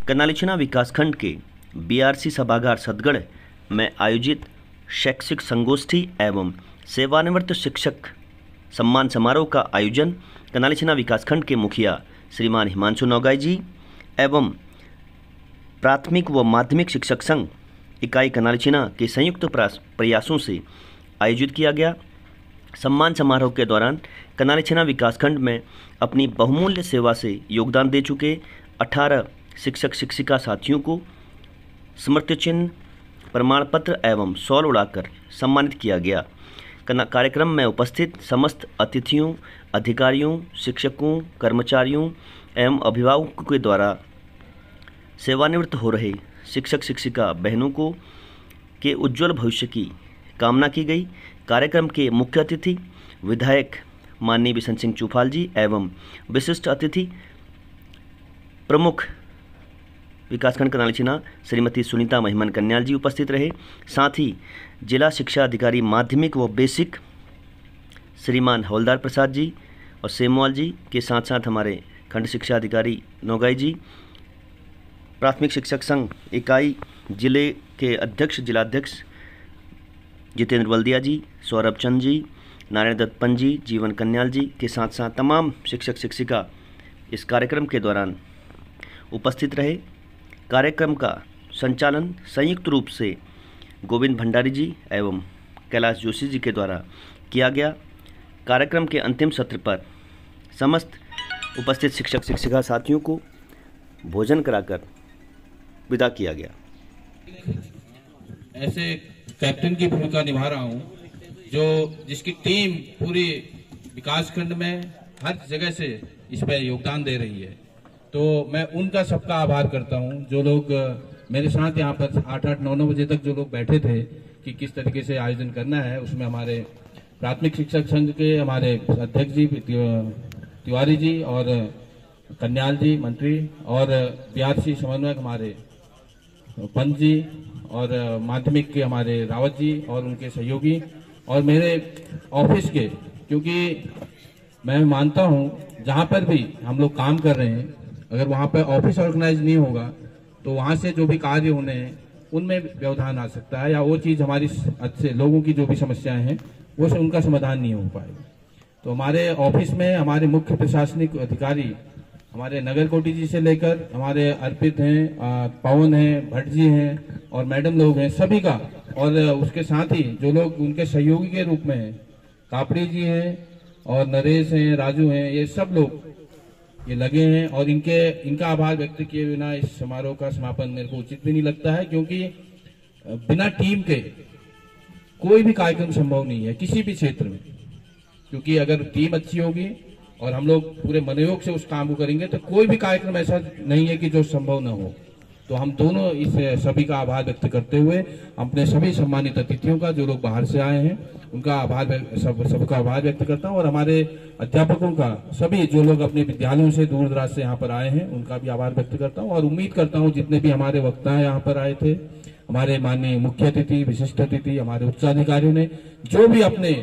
कनालीछिना विकासखंड के बीआरसी सभागार सतगढ़ में आयोजित शैक्षिक संगोष्ठी एवं सेवानिवृत्त शिक्षक सम्मान समारोह का आयोजन कनालीछिना विकासखंड के मुखिया श्रीमान हिमांशु नौगाई जी एवं प्राथमिक व माध्यमिक शिक्षक संघ इकाई कनालीछिना के संयुक्त प्रयासों से आयोजित किया गया। सम्मान समारोह के दौरान कनालीछिना विकासखंड में अपनी बहुमूल्य सेवा से योगदान दे चुके 18 शिक्षक शिक्षिका साथियों को स्मृति चिन्ह, प्रमाण पत्र एवं शॉल उड़ाकर सम्मानित किया गया। कार्यक्रम में उपस्थित समस्त अतिथियों, अधिकारियों, शिक्षकों, कर्मचारियों एवं अभिभावकों के द्वारा सेवानिवृत्त हो रहे शिक्षक शिक्षिका बहनों को के उज्जवल भविष्य की कामना की गई। कार्यक्रम के मुख्य अतिथि विधायक माननीय बिशन सिंह चूफाल जी एवं विशिष्ट अतिथि प्रमुख विकासखंड कनालीछिना श्रीमती सुनीता महिमन कन्याल जी उपस्थित रहे। साथ ही जिला शिक्षा अधिकारी माध्यमिक व बेसिक श्रीमान हवलदार प्रसाद जी और सेमवाल जी के साथ साथ हमारे खंड शिक्षा अधिकारी नौगाई जी, प्राथमिक शिक्षक संघ इकाई जिले के अध्यक्ष जिलाध्यक्ष जितेंद्र बल्दिया जी, सौरभ चंद जी, नारायण दत्त पंत जी, जीवन कन्याल जी के साथ साथ तमाम शिक्षक शिक्षिका इस कार्यक्रम के दौरान उपस्थित रहे। कार्यक्रम का संचालन संयुक्त रूप से गोविंद भंडारी जी एवं कैलाश जोशी जी के द्वारा किया गया। कार्यक्रम के अंतिम सत्र पर समस्त उपस्थित शिक्षक शिक्षिका साथियों को भोजन कराकर विदा किया गया। ऐसे कैप्टन की भूमिका निभा रहा हूं जिसकी टीम पूरी विकासखंड में हर जगह से इस पर योगदान दे रही है, तो मैं उनका सबका आभार करता हूं। जो लोग मेरे साथ यहाँ पर 8-8, 9-9 बजे तक जो लोग बैठे थे कि किस तरीके से आयोजन करना है, उसमें हमारे प्राथमिक शिक्षक संघ के हमारे अध्यक्ष जी तिवारी जी और कन्याल जी मंत्री और बीआरसी समन्वयक हमारे पंत जी और माध्यमिक के हमारे रावत जी और उनके सहयोगी और मेरे ऑफिस के, क्योंकि मैं मानता हूं जहां पर भी हम लोग काम कर रहे हैं, अगर वहां पर ऑफिस ऑर्गेनाइज नहीं होगा तो वहां से जो भी कार्य होने हैं उनमें व्यवधान आ सकता है या वो चीज हमारी अच्छे लोगों की जो भी समस्याएं हैं वो उनका समाधान नहीं हो पाएगा। तो हमारे ऑफिस में हमारे मुख्य प्रशासनिक अधिकारी हमारे नगर कोटी जी से लेकर हमारे अर्पित हैं, पवन हैं, भट्ट जी हैं और मैडम लोग हैं सभी का, और उसके साथ ही जो लोग उनके सहयोगी के रूप में हैं, कापड़ी जी हैं और नरेश हैं, राजू हैं, ये सब लोग ये लगे हैं और इनका आभार व्यक्त किए बिना इस समारोह का समापन मेरे को उचित भी नहीं लगता है, क्योंकि बिना टीम के कोई भी कार्यक्रम संभव नहीं है किसी भी क्षेत्र में। क्योंकि अगर टीम अच्छी होगी और हम लोग पूरे मनोयोग से उस काम को करेंगे तो कोई भी कार्यक्रम ऐसा नहीं है कि जो संभव न हो। तो हम दोनों इस सभी का आभार व्यक्त करते हुए अपने सभी सम्मानित अतिथियों का, जो लोग बाहर से आए हैं, उनका आभार सबका आभार व्यक्त करता हूं और हमारे अध्यापकों का, सभी जो लोग अपने विद्यालयों से दूर दराज से यहाँ पर आए हैं उनका भी आभार व्यक्त करता हूँ। और उम्मीद करता हूँ जितने भी हमारे वक्ता यहाँ पर आए थे, हमारे माननीय मुख्य अतिथि, विशिष्ट अतिथि, हमारे उच्चाधिकारियों ने जो भी अपने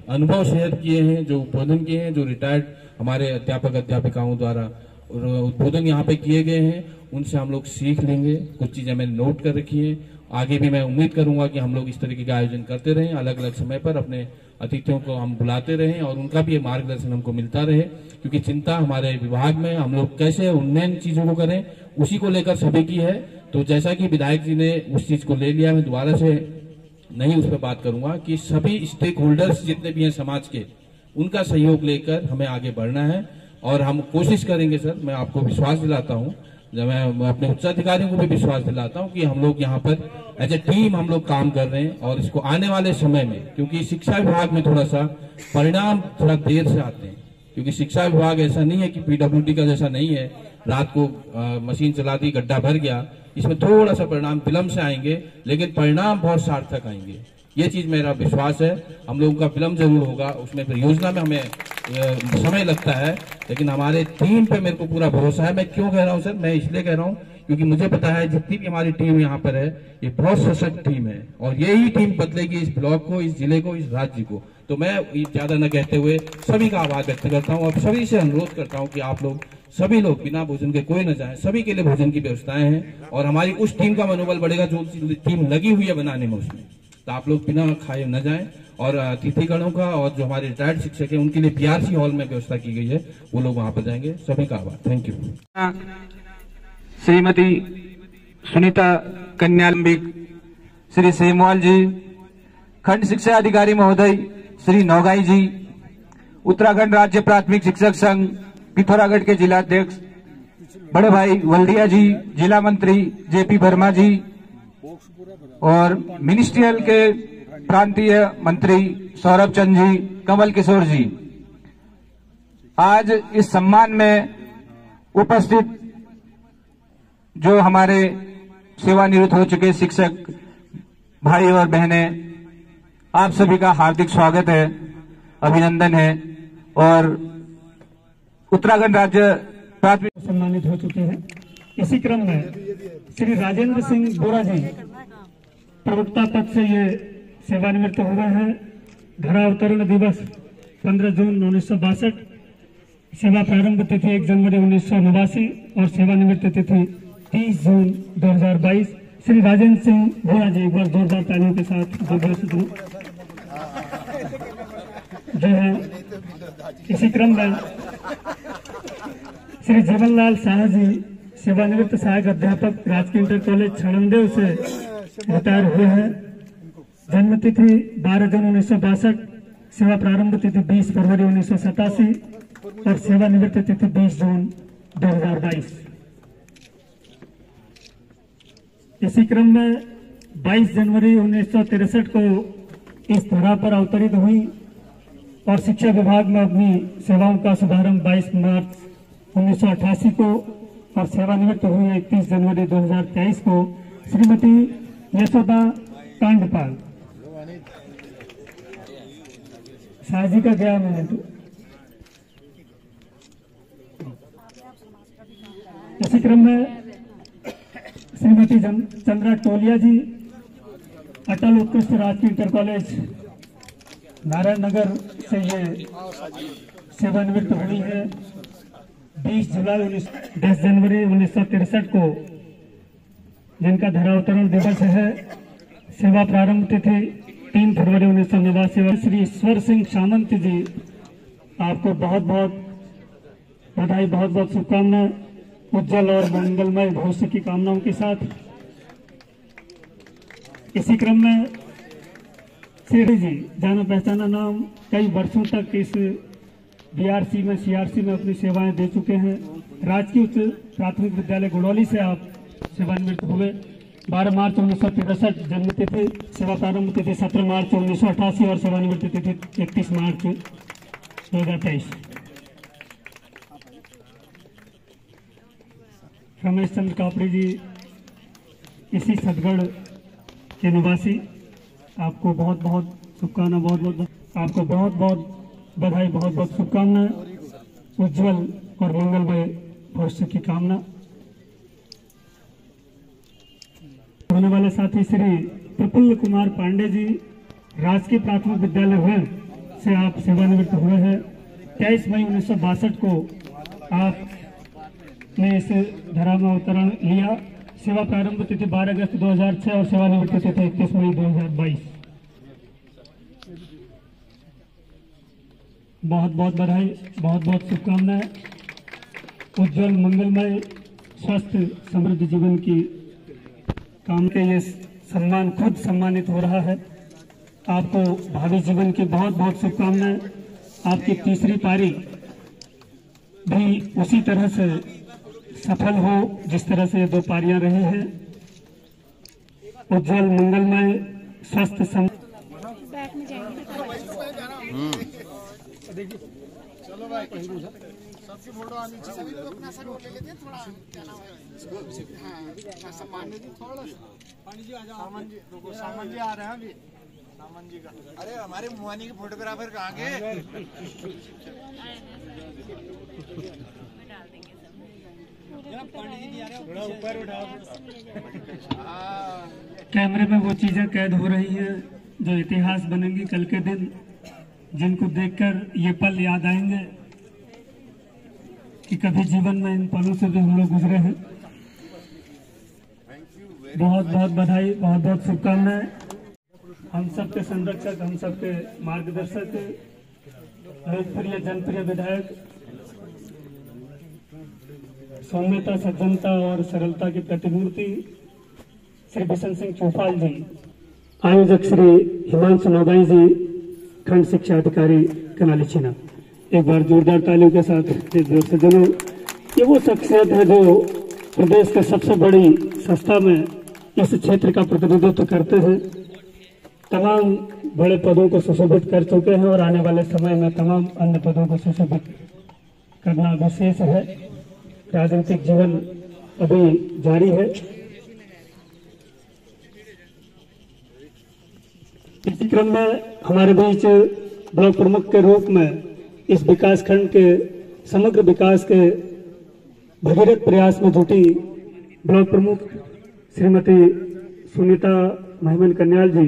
अनुभव शेयर किए हैं, जो उद्बोधन किए हैं, जो रिटायर्ड हमारे अध्यापक अध्यापिकाओं द्वारा उद्बोधन यहाँ पे किए गए हैं, उनसे हम लोग सीख लेंगे। कुछ चीजें मैंने नोट कर रखी है, आगे भी मैं उम्मीद करूंगा कि हम लोग इस तरीके का आयोजन करते रहें, अलग अलग समय पर अपने अतिथियों को हम बुलाते रहें और उनका भी मार्गदर्शन हमको मिलता रहे, क्योंकि चिंता हमारे विभाग में हम लोग कैसे उन्नयन चीजों को करें उसी को लेकर सभी की है। तो जैसा कि विधायक जी ने उस चीज को ले लिया, मैं दोबारा से नहीं उस पर बात करूंगा कि सभी स्टेक होल्डर्स जितने भी हैं समाज के, उनका सहयोग लेकर हमें आगे बढ़ना है और हम कोशिश करेंगे। सर, मैं आपको विश्वास दिलाता हूं, जब मैं अपने उच्चाधिकारियों को भी विश्वास दिलाता हूं कि हम लोग यहाँ पर एज ए टीम हम लोग काम कर रहे हैं और इसको आने वाले समय में, क्योंकि शिक्षा विभाग में थोड़ा सा परिणाम थोड़ा देर से आते हैं, क्योंकि शिक्षा विभाग ऐसा नहीं है कि पीडब्ल्यूडी का जैसा नहीं है, रात को मशीन चला दी गड्ढा भर गया। इसमें थोड़ा सा परिणाम विलंब से आएंगे, लेकिन परिणाम बहुत सार्थक आएंगे, ये चीज मेरा विश्वास है। हम लोगों का विलंब जरूर होगा, उसमें परियोजना में हमें समय लगता है, लेकिन हमारे टीम पे मेरे को पूरा भरोसा है। मैं क्यों कह रहा हूं सर, मैं इसलिए कह रहा हूं क्योंकि मुझे पता है जितनी भी हमारी टीम यहाँ पर है ये बहुत सशक्त टीम है और यही टीम बदलेगी इस ब्लॉक को, इस जिले को, इस राज्य को। तो मैं ज्यादा न कहते हुए सभी का आभार व्यक्त करता हूँ और सभी से अनुरोध करता हूँ कि आप लोग सभी लोग बिना भोजन के कोई न जाए, सभी के लिए भोजन की व्यवस्थाएं हैं और हमारी उस टीम का मनोबल बढ़ेगा जो टीम लगी हुई है बनाने में उसमें। तो आप लोग बिना खाए न जाएं और अतिथिगणों का और जो हमारे रिटायर्ड शिक्षक हैं उनके लिए बीआरसी हॉल में व्यवस्था की गई है, वो लोग वहां पर जाएंगे। सभी का आभार, थैंक यू। श्रीमती सुनीता कन्यालंबिक, श्री सेमवाल जी, खंड शिक्षा अधिकारी महोदय श्री नौगाई जी, उत्तराखंड राज्य प्राथमिक शिक्षक संघ पिथौरागढ़ के जिलाध्यक्ष बड़े भाई वल्दिया जी, जिला मंत्री जेपी वर्मा जी और मिनिस्ट्रियल के प्रांतीय मंत्री सौरभ चंद जी, कमल किशोर जी, आज इस सम्मान में उपस्थित जो हमारे सेवानिवृत्त हो चुके शिक्षक भाई और बहनें, आप सभी का हार्दिक स्वागत है, अभिनंदन है। और उत्तराखंड राज्य प्राथमिक सम्मानित हो चुके हैं। इसी क्रम में श्री राजेंद्र सिंह बोरा जी प्रवक्ता पद से ये सेवानिवृत्त हुए हैं। धरावतरण दिवस 15 जून 1962, सेवा प्रारंभ तिथि 1 जनवरी 1989 और सेवानिवृत्त तिथि 30 जून 2022। श्री राजेंद्र सिंह बोरा जी, एक बार जोरदार तालियों के साथ जो है। इसी क्रम में श्री जीवनलाल शाह जी सेवानिवृत्त सहायक अध्यापक, राजकीय इंटर कॉलेज छड़मदेव से रिटायर हुए हैं। जन्म तिथि 12 जून 1962, सेवा प्रारंभ तिथि 20 फरवरी 1987 और सेवानिवृत्त तिथि 20 जून 2022। इसी क्रम में 22 जनवरी 1963 को इस धरा पर अवतरित हुई और शिक्षा विभाग में अपनी सेवाओं का शुभारंभ 22 मार्च 1988 को और सेवानिवृत्त हुई 31 जनवरी 2023 को श्रीमती यशोदा कांडपाल। शाह जी का गया मिनट। इसी क्रम में श्रीमती चंद्रा टोलिया जी, अटल उत्कृष्ट राजकीय इंटर कॉलेज नारायण नगर से ये सेवानिवृत्त हुई है। 10 जनवरी 1963 को जिनका धरावतरण दिवस है। सेवा प्रारंभ तिथि 3 फरवरी 1989। श्री ईश्वर सिंह सामंत जी, आपको बहुत बहुत बधाई, बहुत बहुत शुभकामनाएं, उज्जवल और मंगलमय भविष्य की कामनाओं के साथ। इसी क्रम में श्री जी, जाना पहचाना नाम, कई वर्षों तक इस बीआरसी में, सीआरसी में अपनी सेवाएं दे चुके हैं। राजकीय उच्च प्राथमिक विद्यालय गुड़ौली से आप सेवानिवृत्त हुए। 12 मार्च 1963 जन्म तिथि, सेवा प्रारंभ तिथि 17 मार्च 1988 और सेवानिवृत्त तिथि 31 मार्च 2023। रमेश चंद्र कापड़ी जी, इसी सतगढ़ के निवासी, आपको बहुत बहुत शुभकामनाएं, बहुत बहुत आपको बहुत बहुत बधाई, बहुत बहुत शुभकामनाएं, उज्जवल और मंगलमय भविष्य की कामना। होने वाले साथी श्री प्रफुल्ल कुमार पांडे जी, राजकीय प्राथमिक विद्यालय हुए से आप सेवानिवृत्त हुए हैं। 23 मई 1962 को आपने इस धरा में अवतरण लिया। सेवा प्रारंभ तिथि 12 अगस्त 2006 और सेवानिवृत्त तिथि 31 मई 2022। बहुत बहुत बधाई, बहुत बहुत शुभकामनाएं, उज्जवल मंगलमय स्वस्थ समृद्ध जीवन की काम के ये सम्मान खुद सम्मानित हो रहा है। आपको भावी जीवन की बहुत बहुत शुभकामनाएं। आपकी तीसरी पारी भी उसी तरह से सफल हो जिस तरह से 2 पारियां रही हैं। उज्जवल मंगलमय स्वस्थ चलो भाई, सबकी फोटो आनी चाहिए। तो अपना सर वो ले लेते हैं थोड़ा, क्या नाम है, हाँ सम्मान दे दी थोड़ा। पानी जी आ जाओ। सामन जी, रुको, सामन जी आ रहे हैं अभी। सामन जी का, अरे हमारे मुआनी के फोटोग्राफर कहाँ गए? थोड़ा ऊपर उठाओ। कैमरे में वो चीजें कैद हो रही हैं जो इतिहास बनेंगी कल के दिन, जिनको देखकर ये पल याद आएंगे। कि कभी जीवन में इन पलों से भी हम लोग गुजरे हैं। बहुत बहुत बधाई, बहुत बहुत शुभकामनाएं। हम सबके संरक्षक, हम सबके मार्गदर्शक, लोकप्रिय जनप्रिय विधायक, सौम्यता, सज्जनता और सरलता की प्रतिमूर्ति श्री बिशन सिंह चौफाल जी, आयोजक श्री हिमांशु नौगाई जी, खंड शिक्षा अधिकारी कनाली छीना। एक बार जोरदार तालियों के साथ सज्जनों, ये वो शख्सियत है जो प्रदेश के सबसे बड़ी संस्था में इस क्षेत्र का प्रतिनिधित्व करते हैं। तमाम बड़े पदों को सुशोभित कर चुके हैं और आने वाले समय में तमाम अन्य पदों को सुशोभित करना विशेष है। राजनीतिक जीवन अभी जारी है। इसी क्रम में हमारे बीच ब्लॉक प्रमुख के रूप में इस विकास खंड के समग्र विकास के भगीरथ प्रयास में जुटी ब्लॉक प्रमुख श्रीमती सुनीता महिमन कन्याल जी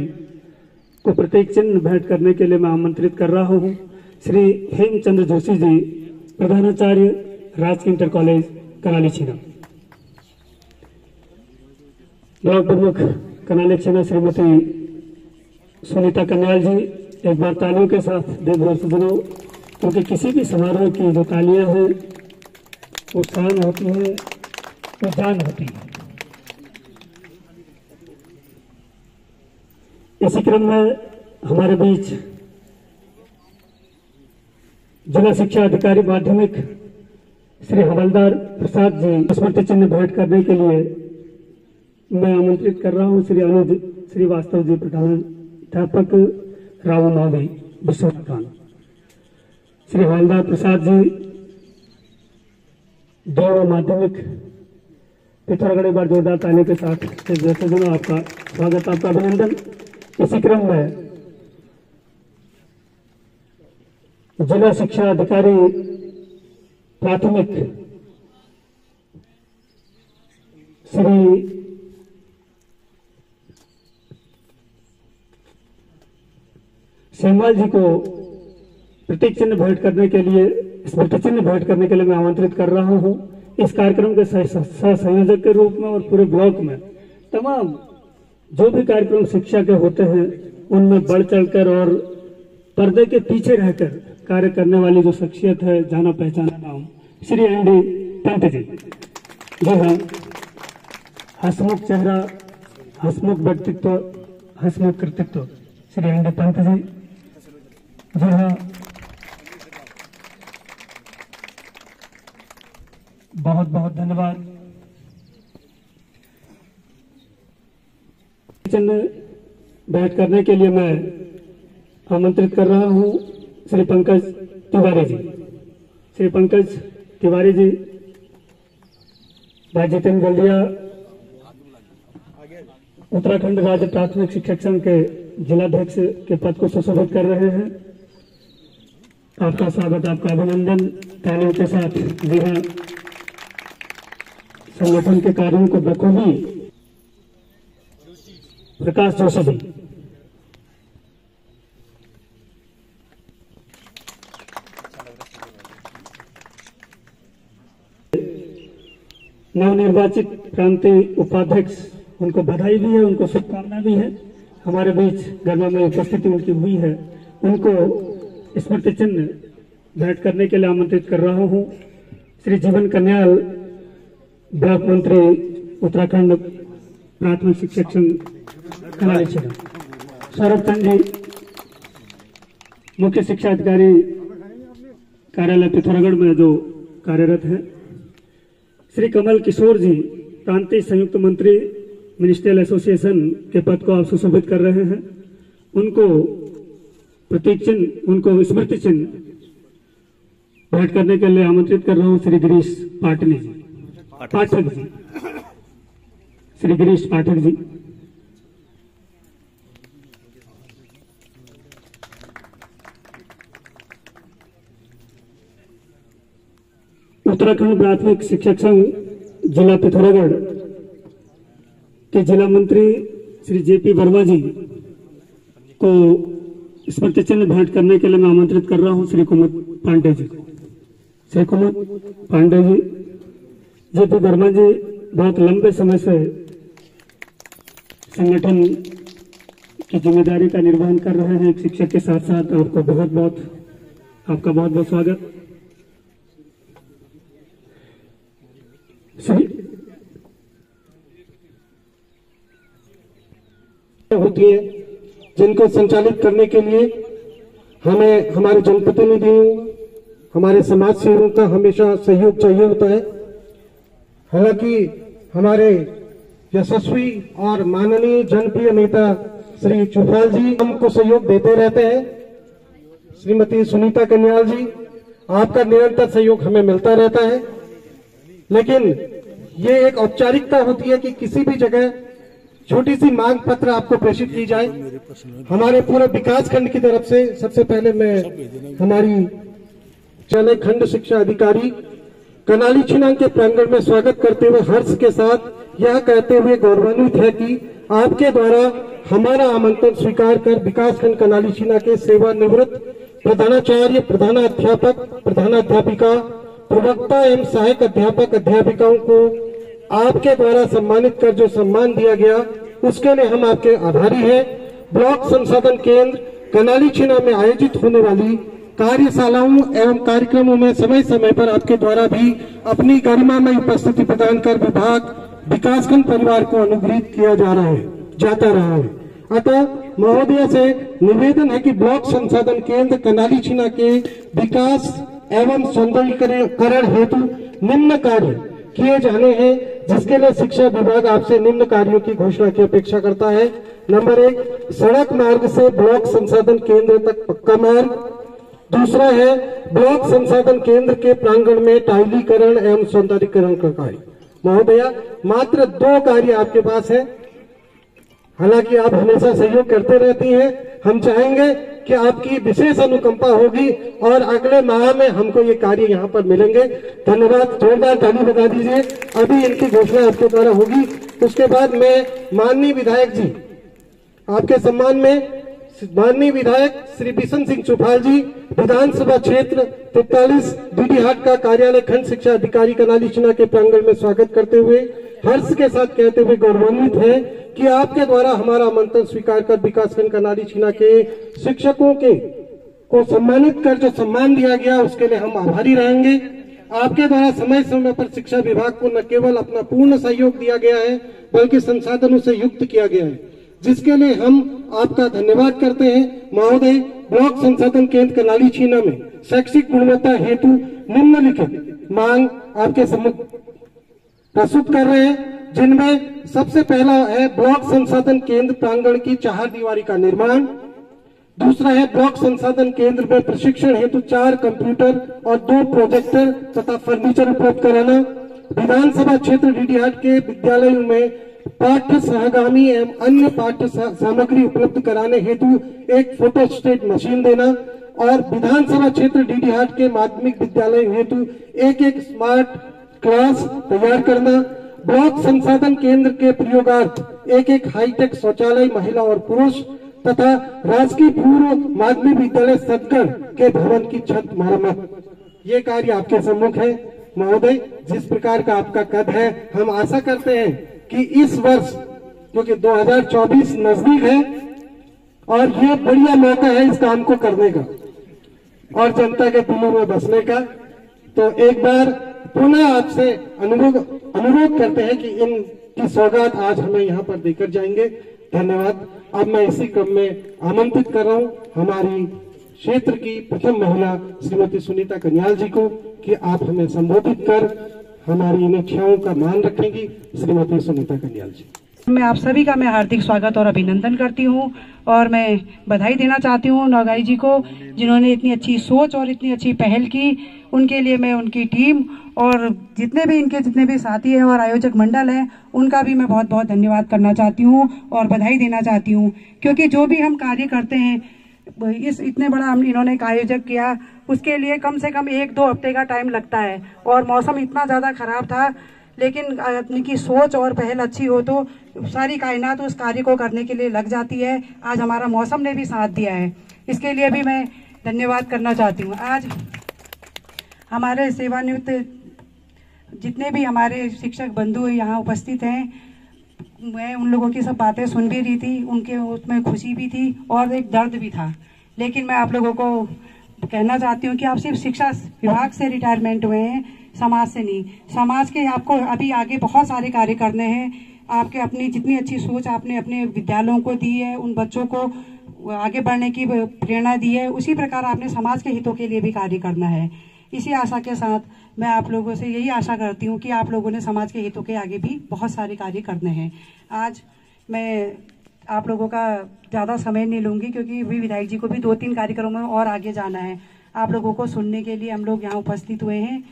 को प्रतीक चिन्ह भेंट करने के लिए मैं आमंत्रित कर रहा हूं। श्री हेमचंद्र जोशी जी, प्रधानाचार्य, राजकीय इंटर कॉलेज कनाली छीना। ब्लॉक प्रमुख कनाली छीना श्रीमती सुनीता कन्याल जी, एक बार तालियों के साथ देवभर सज्जनों, क्योंकि किसी भी समारोह की जो तालियां हैं वो शान होती है, वो जान होती है। इसी क्रम में हमारे बीच जिला शिक्षा अधिकारी माध्यमिक श्री हवलदार प्रसाद जी स्मृति चिन्ह भेंट करने के लिए मैं आमंत्रित कर रहा हूं। श्री अनुज श्रीवास्तव जी, प्रधानाध्यापक, राव मावी विश्वविद्यालय। श्री हवलदार प्रसाद जी, देव माध्यमिक पिथौरागढ़, एक बार जोरदार तालियों के साथ सज्जनों आपका स्वागत, आपका अभिनंदन। इसी क्रम में जिला शिक्षा अधिकारी प्राथमिक श्री सेमवाल जी को प्रतीक चिन्ह भेंट करने के लिए, स्मृति चिन्ह भेंट करने के लिए मैं आमंत्रित कर रहा हूं। इस कार्यक्रम के सह-संयोजक के रूप में और पूरे ब्लॉक में तमाम जो भी कार्यक्रम शिक्षा के होते हैं उनमें बढ़ चढ़कर और पर्दे के पीछे रहकर कार्य करने वाली जो शख्सियत है, जाना पहचाना नाम श्री एनडी पंत जी। जी हाँ, हसमुख चेहरा, हसमुख व्यक्तित्व, हसमुख कृतित्व, श्री एनडी पंत जी। जी हाँ, बहुत बहुत धन्यवाद। चिन्ह भेंट करने के लिए मैं आमंत्रित कर रहा हूं श्री पंकज तिवारी जी। श्री पंकज तिवारी जी, भाई जितेंद्र गलिया, उत्तराखंड राज्य प्राथमिक शिक्षक संघ के जिलाध्यक्ष के पद को सुशोभित कर रहे हैं। आपका स्वागत, आपका अभिनंदन तालियों के साथ। जी हाँ, संगठन के कार्यों को बखूबी प्रकाश जोशी जी। नवनिर्वाचित प्रांतीय उपाध्यक्ष, उनको बधाई भी है, उनको शुभकामना भी है। हमारे बीच गरमा में उपस्थिति उनकी हुई है, उनको स्मृति चिन्ह भेंट करने के लिए आमंत्रित कर रहा हूं। श्री जीवन कन्याल, ब्लॉक मंत्री, उत्तराखंड प्राथमिक शिक्षक संघ कनाली छीना। सौरभ चंद जी, मुख्य शिक्षा अधिकारी कार्यालय पिथौरागढ़ में जो कार्यरत है। श्री कमल किशोर जी, प्रांतीय संयुक्त मंत्री, मिनिस्ट्रियल एसोसिएशन के पद को आप सुशोभित कर रहे हैं। उनको प्रतीक चिन्ह, उनको स्मृति चिन्ह भेंट करने के लिए आमंत्रित कर रहा हूं। श्री गिरीश पाठक जी, श्री गिरीश पाठक जी। उत्तराखंड प्राथमिक शिक्षक संघ जिला पिथौरागढ़ के जिला मंत्री श्री जेपी वर्मा जी को स्मृति चिन्ह भेंट करने के लिए मैं आमंत्रित कर रहा हूं। श्री कुमुद पांडे जी को। शेखुल पांडे जी, जेपी वर्मा जी बहुत लंबे समय से संगठन की जिम्मेदारी का निर्वहन कर रहे हैं। एक शिक्षक के साथ साथ आपका बहुत बहुत स्वागत। होती है जिनको संचालित करने के लिए हमें हमारे जनप्रतिनिधियों, हमारे समाज सेवकों का हमेशा सहयोग चाहिए होता है। हालांकि हमारे यशस्वी और माननीय जनप्रिय नेता श्री चुफाल जी हमको सहयोग देते रहते हैं। श्रीमती सुनीता कन्याल जी, आपका निरंतर सहयोग हमें मिलता रहता है। लेकिन ये एक औपचारिकता होती है कि किसी भी जगह छोटी सी मांग पत्र आपको प्रेषित की जाए। हमारे पूरे विकास खंड की तरफ से सबसे पहले मैं हमारी चले खंड शिक्षा अधिकारी कनाली छिनांग के प्रांगण में स्वागत करते हुए हर्ष के साथ यह कहते हुए गौरवान्वित है कि आपके द्वारा हमारा आमंत्रण स्वीकार कर विकास खंड कनाली छिना के सेवानिवृत्त प्रधानाचार्य, प्रधानाध्यापक, प्रधानाध्यापिका, प्रवक्ता एवं सहायक अध्यापक अध्यापिकाओं को आपके द्वारा सम्मानित कर जो सम्मान दिया गया उसके लिए हम आपके आभारी हैं। ब्लॉक संसाधन केंद्र कनाली छिना में आयोजित होने वाली कार्यशालाओं एवं कार्यक्रमों में समय समय पर आपके द्वारा भी अपनी गरिमामय उपस्थिति प्रदान कर विभाग विकासखंड परिवार को अनुग्रहित किया जाता रहा है। अतः महोदय से निवेदन है कि ब्लॉक संसाधन केंद्र कनाली छिना के विकास एवं सौंदर्यीकरण हेतु निम्न कार्य किए जाने हैं, जिसके लिए शिक्षा विभाग आपसे निम्न कार्यों की घोषणा की अपेक्षा करता है। नंबर 1, सड़क मार्ग से ब्लॉक संसाधन केंद्र तक पक्का मार्ग। दूसरा है ब्लॉक संसाधन केंद्र के प्रांगण में टाइलीकरण एवं सौंदर्यीकरण का कार्य। महोदया, मात्र 2 कार्य आपके पास है। हालांकि आप हमेशा सहयोग करते रहती हैं। हम चाहेंगे कि आपकी विशेष अनुकंपा होगी और अगले माह में हमको ये कार्य यहाँ पर मिलेंगे। धन्यवाद, जोरदार ताली बजा दीजिए। अभी इनकी घोषणा आपके द्वारा होगी। उसके बाद मैं माननीय विधायक जी, आपके सम्मान में माननीय विधायक श्री बिशन सिंह चुफाल जी, विधानसभा क्षेत्र 43 डीडी हाट का कार्यालय खंड शिक्षा अधिकारी कनाली छिना के प्रांगण में स्वागत करते हुए हर्ष के साथ कहते हुए गौरवान्वित है कि आपके द्वारा हमारा आमंत्रण स्वीकार कर विकासखंड कनाली छिना के शिक्षकों को सम्मानित कर जो सम्मान दिया गया उसके लिए हम आभारी रहेंगे। आपके द्वारा समय समय पर शिक्षा विभाग को न केवल अपना पूर्ण सहयोग दिया गया है बल्कि संसाधनों से युक्त किया गया है, जिसके लिए हम आपका धन्यवाद करते हैं। महोदय, ब्लॉक संसाधन केंद्र कनाली छिना में शैक्षिक गुणवत्ता हेतु निम्नलिखित मांग आपके सम्मुख प्रस्तुत कर रहे हैं, जिनमें सबसे पहला है ब्लॉक संसाधन केंद्र प्रांगण की 4 दीवारी का निर्माण। दूसरा है ब्लॉक संसाधन केंद्र में प्रशिक्षण हेतु 4 कंप्यूटर और 2 प्रोजेक्टर तथा फर्नीचर उपलब्ध कराना। विधानसभा क्षेत्र डीडी हाट के विद्यालयों में पाठ्य सहगामी एवं अन्य पाठ्य सामग्री उपलब्ध कराने हेतु एक फोटोस्टेट मशीन देना और विधानसभा क्षेत्र डीडी हाट के माध्यमिक विद्यालय हेतु एक स्मार्ट क्लास तैयार करना। ब्लॉक संसाधन केंद्र के प्रयोगार्थ एक हाईटेक शौचालय महिला और पुरुष तथा राजकीय पूर्व माध्यमिक विद्यालय सदगढ़ के भवन की छत मरम्मत। ये कार्य आपके सम्मुख है। महोदय, जिस प्रकार का आपका कद है, हम आशा करते हैं कि इस वर्ष, क्योंकि 2024 नजदीक है और ये बढ़िया मौका है इस काम को करने का और जनता के दिलों में बसने का, तो एक बार पुनः आपसे अनुरोध करते हैं कि इनकी सौगात आज हमें यहाँ पर देकर जाएंगे। धन्यवाद। अब मैं इसी क्रम में आमंत्रित कर रहा हूँ हमारी क्षेत्र की प्रथम महिला श्रीमती सुनीता कन्याल जी को कि आप हमें संबोधित कर हमारी इन इच्छाओं का मान रखेंगी। श्रीमती सुनीता कन्याल जी। मैं आप सभी का मैं हार्दिक स्वागत और अभिनंदन करती हूं और मैं बधाई देना चाहती हूं नौगाई जी को, जिन्होंने इतनी अच्छी सोच और इतनी अच्छी पहल की। उनके लिए मैं उनकी टीम और जितने भी साथी हैं और आयोजक मंडल हैं उनका भी मैं बहुत बहुत धन्यवाद करना चाहती हूं और बधाई देना चाहती हूं, क्योंकि जो भी हम कार्य करते हैं इस इतने बड़ा इन्होंने एक आयोजक किया, उसके लिए कम से कम 1-2 हफ्ते का टाइम लगता है और मौसम इतना ज्यादा खराब था, लेकिन इनकी सोच और पहल अच्छी हो तो सारी कायनात उस कार्य को करने के लिए लग जाती है। आज हमारा मौसम ने भी साथ दिया है, इसके लिए भी मैं धन्यवाद करना चाहती हूँ। हमारे सेवानिवृत्त जितने भी हमारे शिक्षक बंधु यहाँ उपस्थित हैं, मैं उन लोगों की सब बातें सुन भी रही थी, उनके उसमें खुशी भी थी और एक दर्द भी था। लेकिन मैं आप लोगों को कहना चाहती हूँ कि आप सिर्फ शिक्षा विभाग से रिटायरमेंट हुए हैं, समाज से नहीं। समाज के आपको अभी आगे बहुत सारे कार्य करने हैं। आपके अपनी जितनी अच्छी सोच आपने अपने विद्यालयों को दी है, उन बच्चों को आगे बढ़ने की प्रेरणा दी है, उसी प्रकार आपने समाज के हितों के लिए भी कार्य करना है। इसी आशा के साथ मैं आप लोगों से यही आशा करती हूँ कि आप लोगों ने समाज के हितों के आगे भी बहुत सारे कार्य करने हैं। आज मैं आप लोगों का ज़्यादा समय नहीं लूँगी क्योंकि भी विधायक जी को भी 2-3 कार्यक्रमों में और आगे जाना है। आप लोगों को सुनने के लिए हम लोग यहाँ उपस्थित हुए हैं।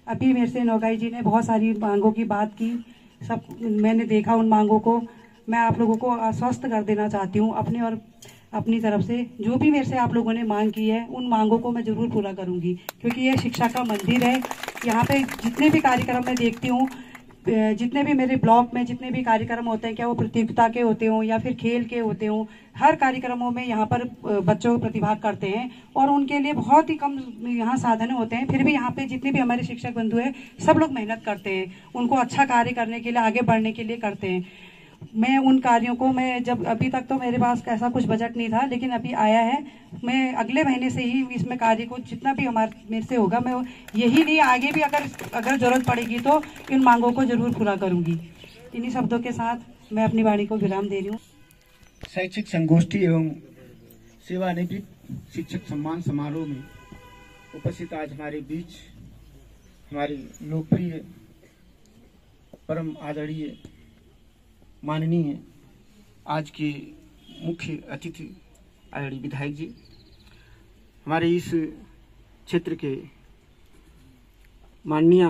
अभी मेरे से नौगाई जी ने बहुत सारी मांगों की बात की, सब मैंने देखा उन मांगों को। मैं आप लोगों को आश्वस्त कर देना चाहती हूँ अपने और अपनी तरफ से, जो भी मेरे से आप लोगों ने मांग की है उन मांगों को मैं जरूर पूरा करूँगी, क्योंकि ये शिक्षा का मंदिर है। यहाँ पे जितने भी कार्यक्रम मैं देखती हूँ, जितने भी मेरे ब्लॉक में जितने भी कार्यक्रम होते हैं, क्या वो प्रतियोगिता के होते हों या फिर खेल के होते हों, हर कार्यक्रमों में यहाँ पर बच्चों प्रतिभाग करते हैं और उनके लिए बहुत ही कम यहाँ साधन होते हैं। फिर भी यहाँ पे जितने भी हमारे शिक्षक बंधु हैं, सब लोग मेहनत करते हैं, उनको अच्छा कार्य करने के लिए, आगे बढ़ने के लिए करते हैं। मैं उन कार्यों को, मैं जब अभी तक तो मेरे पास ऐसा कुछ बजट नहीं था, लेकिन अभी आया है, मैं अगले महीने से ही इसमें कार्य को जितना भी मेरे से होगा, मैं यही नहीं आगे भी अगर जरूरत पड़ेगी तो इन मांगों को जरूर पूरा करूंगी। इन्हीं शब्दों के साथ मैं अपनी वाणी को विराम दे रही हूँ। शैक्षिक संगोष्ठी एवं सेवानिवृत्त शिक्षक सम्मान समारोह में उपस्थित आज हमारे बीच हमारे लोकप्रिय परम आदरणीय माननीय आज के मुख्य अतिथि आदरणीय विधायक जी, हमारे इस क्षेत्र के माननीय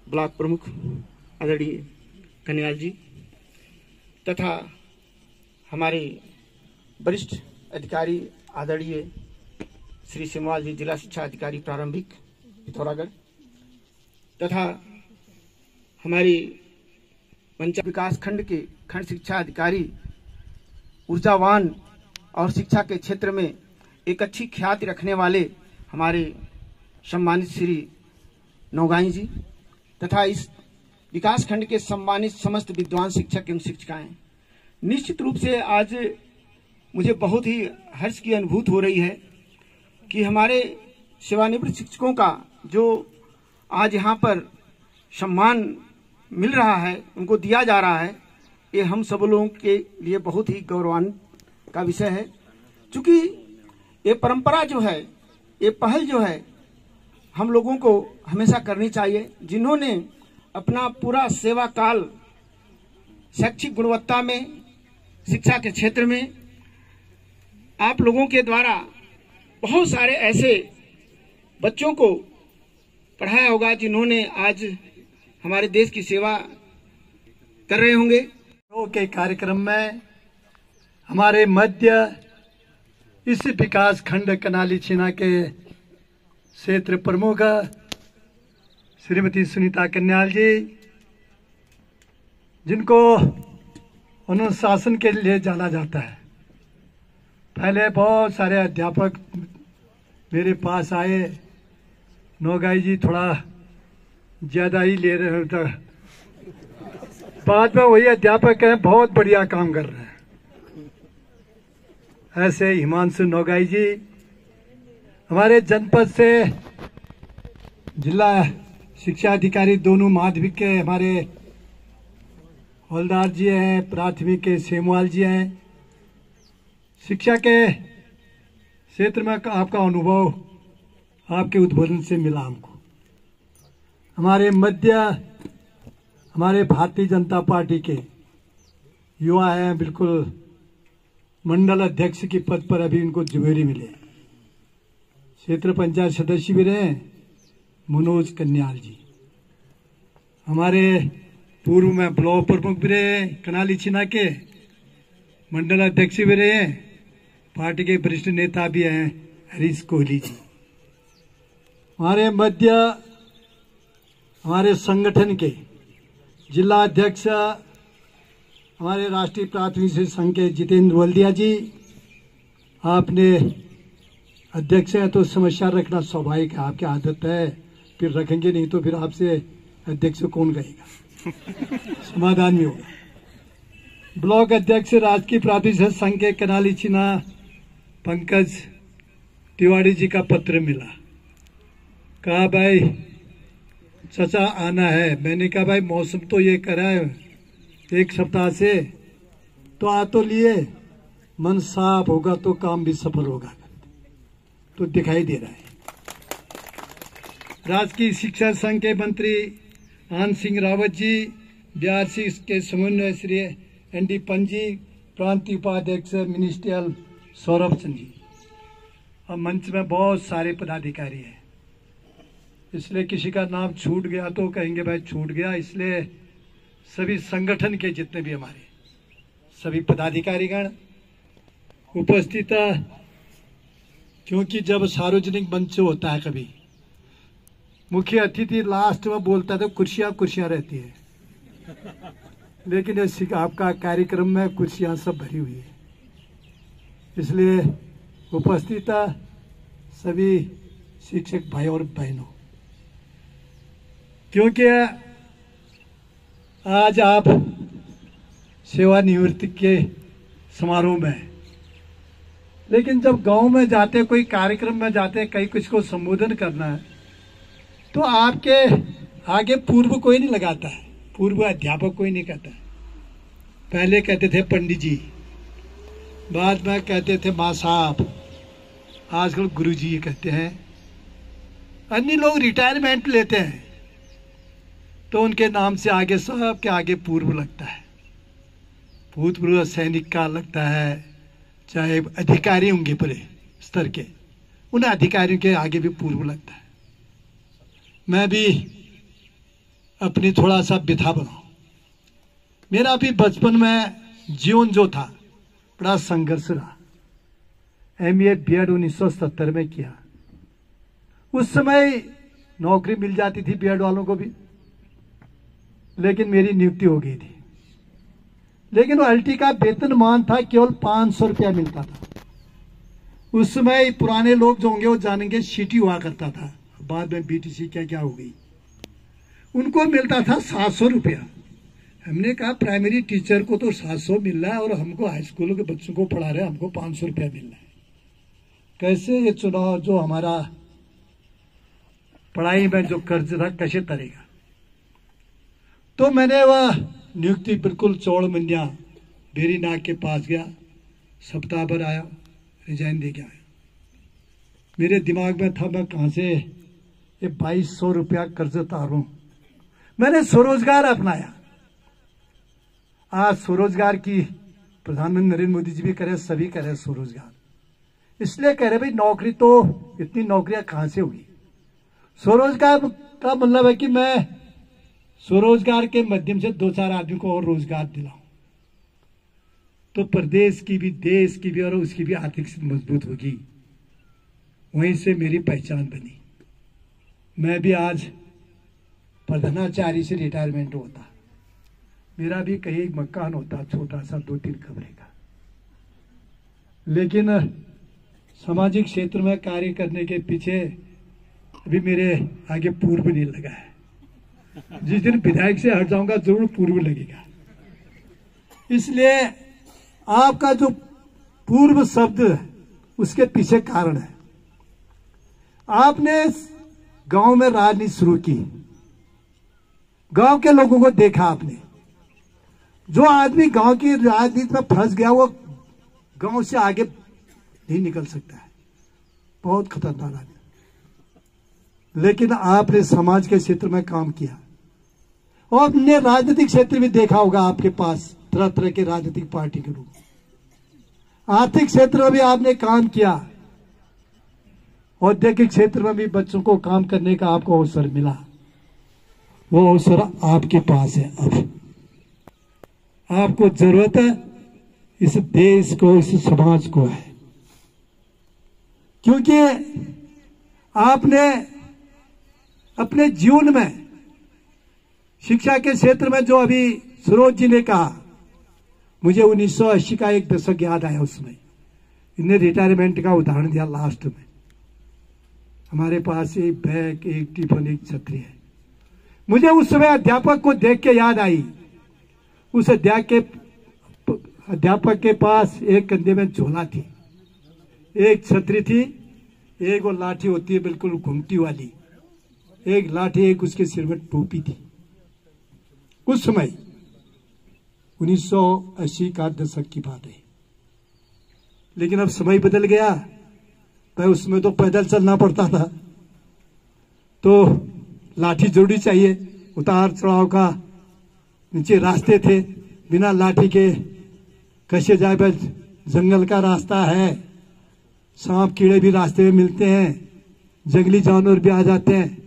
ब्लॉक प्रमुख आदरणीय कन्याल जी तथा हमारे वरिष्ठ अधिकारी आदरणीय श्री सेमवाल जी, जिला शिक्षा अधिकारी प्रारंभिक पिथौरागढ़, तथा हमारे पंचायत विकास खंड के खंड शिक्षा अधिकारी, ऊर्जावान और शिक्षा के क्षेत्र में एक अच्छी ख्याति रखने वाले हमारे सम्मानित श्री नौगाई जी, तथा इस विकास खंड के सम्मानित समस्त विद्वान शिक्षक एवं शिक्षिकाएं। निश्चित रूप से आज मुझे बहुत ही हर्ष की अनुभूति हो रही है कि हमारे सेवानिवृत्त शिक्षकों का जो आज यहाँ पर सम्मान मिल रहा है, उनको दिया जा रहा है, ये हम सब लोगों के लिए बहुत ही गौरवान्वित का विषय है। क्योंकि ये परंपरा जो है, ये पहल जो है, हम लोगों को हमेशा करनी चाहिए। जिन्होंने अपना पूरा सेवा काल शैक्षिक गुणवत्ता में, शिक्षा के क्षेत्र में आप लोगों के द्वारा बहुत सारे ऐसे बच्चों को पढ़ाया होगा जिन्होंने आज हमारे देश की सेवा कर रहे होंगे। के कार्यक्रम में हमारे मध्य इस विकास खंड कनाली छिना के क्षेत्र प्रमुख श्रीमती सुनीता कन्याल जी, जिनको अनुशासन के लिए जाना जाता है। पहले बहुत सारे अध्यापक मेरे पास आए, नौगाई जी थोड़ा ज्यादा ही ले रहे हो, तो बाद में वही अध्यापक हैं, बहुत बढ़िया काम कर रहे हैं। ऐसे हिमांशु नौगाई जी हमारे जनपद से जिला शिक्षा अधिकारी दोनों माध्यमिक के हमारे हवलदार जी हैं, प्राथमिक के सेमवाल जी हैं। शिक्षा के क्षेत्र में आपका अनुभव आपके उद्बोधन से मिला हमको। हमारे मध्य हमारे भारतीय जनता पार्टी के युवा हैं, बिल्कुल मंडल अध्यक्ष के पद पर अभी इनको जिम्मेदारी मिले। क्षेत्र पंचायत सदस्य भी रहे मनोज कन्याल जी, हमारे पूर्व में ब्लॉक प्रमुख भी रहे कनाली छिना के, मंडल अध्यक्ष भी रहे, पार्टी के वरिष्ठ नेता भी हैं हरीश कोहली जी। हमारे मध्य हमारे संगठन के जिला अध्यक्ष हमारे राष्ट्रीय प्राथमिक शिक्षा संघ के जितेंद्र वल्दिया जी, आपने अध्यक्ष है तो समस्या रखना स्वाभाविक है, आपकी आदत है, फिर रखेंगे, नहीं तो फिर आपसे अध्यक्ष कौन कहेगा, समाधान में होगा। ब्लॉक अध्यक्ष राजकीय प्राथमिक संघ के कनाली चिना पंकज तिवारी जी का पत्र मिला। कहा भाई चचा आना है। मैंने कहा भाई मौसम तो ये करा है 1 सप्ताह से, तो आ तो लिए, मन साफ होगा तो काम भी सफल होगा, तो दिखाई दे रहा है। राजकीय शिक्षा संघ के मंत्री आनंद सिंह रावत जी, बीआरसी के समन्वय श्री एनडी पंजी, प्रांतीय उपाध्यक्ष मिनिस्ट्रियल सौरभ चंद जी। अब मंच में बहुत सारे पदाधिकारी हैं, इसलिए किसी का नाम छूट गया तो कहेंगे भाई छूट गया, इसलिए सभी संगठन के जितने भी हमारे सभी पदाधिकारीगण उपस्थित, क्योंकि जब सार्वजनिक मंच होता है कभी मुख्य अतिथि लास्ट में बोलता है तो कुर्सियां रहती है, लेकिन आपका कार्यक्रम में कुर्सियां सब भरी हुई है। इसलिए उपस्थित सभी शिक्षक भाई और बहनों, क्योंकि आज आप सेवानिवृत्ति के समारोह में, लेकिन जब गांव में जाते, कोई कार्यक्रम में जाते, कहीं कुछ को संबोधन करना है तो आपके आगे पूर्व कोई नहीं लगाता है, पूर्व अध्यापक कोई नहीं कहता है। पहले कहते थे पंडित जी, बाद में कहते थे माँ साहब, आजकल गुरु जी कहते हैं। अन्य लोग रिटायरमेंट लेते हैं तो उनके नाम से आगे सब के आगे पूर्व लगता है, भूतपूर्व सैनिक का लगता है, चाहे अधिकारी होंगे बड़े स्तर के, उन अधिकारियों के आगे भी पूर्व लगता है। मैं भी अपनी थोड़ा सा बिथा बनाऊं। मेरा भी बचपन में जीवन जो था बड़ा संघर्ष रहा। MA BEd 1970 में किया। उस समय नौकरी मिल जाती थी BEd वालों को भी, लेकिन मेरी नियुक्ति हो गई थी। लेकिन अल्टी का वेतनमान था केवल 500 रुपया मिलता था। उस समय पुराने लोग जो होंगे वो जानेंगे, सीटी हुआ करता था, बाद में BTC क्या हो गई। उनको मिलता था 700 रुपया। हमने कहा प्राइमरी टीचर को तो 700 मिल रहा है और हमको हाई स्कूल के बच्चों को पढ़ा रहे हैं, हमको 500 रुपया मिल रहा है। कैसे ये चुनाव जो हमारा पढ़ाई में जो कर्ज था कैसे तरेगा। तो मैंने वह नियुक्ति बिल्कुल चौड़ मंडिया बेरी नाग के पास गया, सप्ताह भर आया, रिजाइन दे के आया। मेरे दिमाग में था मैं कहां से ये 2200 रुपया कर्ज उतारूं। मैंने स्वरोजगार अपनाया। आज स्वरोजगार की प्रधानमंत्री नरेंद्र मोदी जी भी करे, सभी करे स्वरोजगार। इसलिए कह रहे भाई नौकरी तो इतनी नौकरियां कहां से होगी। स्वरोजगार का मतलब है कि मैं स्वरोजगार के माध्यम से 2-4 आदमी को और रोजगार दिलाऊं, तो प्रदेश की भी, देश की भी और उसकी भी आर्थिक स्थिति मजबूत होगी। वहीं से मेरी पहचान बनी। मैं भी आज प्रधानाचार्य से रिटायरमेंट होता, मेरा भी कहीं मकान होता छोटा सा 2-3 कमरे का, लेकिन सामाजिक क्षेत्र में कार्य करने के पीछे अभी मेरे आगे पूर्व नहीं लगा है। जिस दिन विधायक से हट जाऊंगा जरूर पूर्व लगेगा। इसलिए आपका जो पूर्व शब्द उसके पीछे कारण है। आपने गांव में राजनीति शुरू की, गांव के लोगों को देखा आपने। जो आदमी गांव की राजनीति में फंस गया वो गांव से आगे नहीं निकल सकता है, बहुत खतरनाक आदमी। लेकिन आपने समाज के क्षेत्र में काम किया और आपने राजनीतिक क्षेत्र में देखा होगा, आपके पास तरह तरह के राजनीतिक पार्टी के लोग। आर्थिक क्षेत्र में भी आपने काम किया, औद्योगिक क्षेत्र में भी बच्चों को काम करने का आपको अवसर मिला। वो अवसर आपके पास है। अब आपको जरूरत है इस देश को, इस समाज को है, क्योंकि आपने अपने जीवन में शिक्षा के क्षेत्र में जो अभी सरोज जी ने कहा, मुझे 1980 का एक दशक याद आया। उसमें इन्हें रिटायरमेंट का उदाहरण दिया लास्ट में। हमारे पास एक बैग, एक टिफिन, एक छतरी है। मुझे उस समय अध्यापक को देख के याद आई, उस अध्यापक के पास एक कंधे में झोला थी, एक छतरी थी, एक वो लाठी होती है बिल्कुल घुमटी वाली, एक लाठी, एक उसके सिर में टोपी थी। उस समय 1980 का दशक की बात है। लेकिन अब समय बदल गया, भाई उसमें तो पैदल चलना पड़ता था, तो लाठी जरूरी चाहिए। उतार चढ़ाव का नीचे रास्ते थे, बिना लाठी के कैसे जाए, भाई जंगल का रास्ता है, सांप कीड़े भी रास्ते में मिलते हैं, जंगली जानवर भी आ जाते हैं।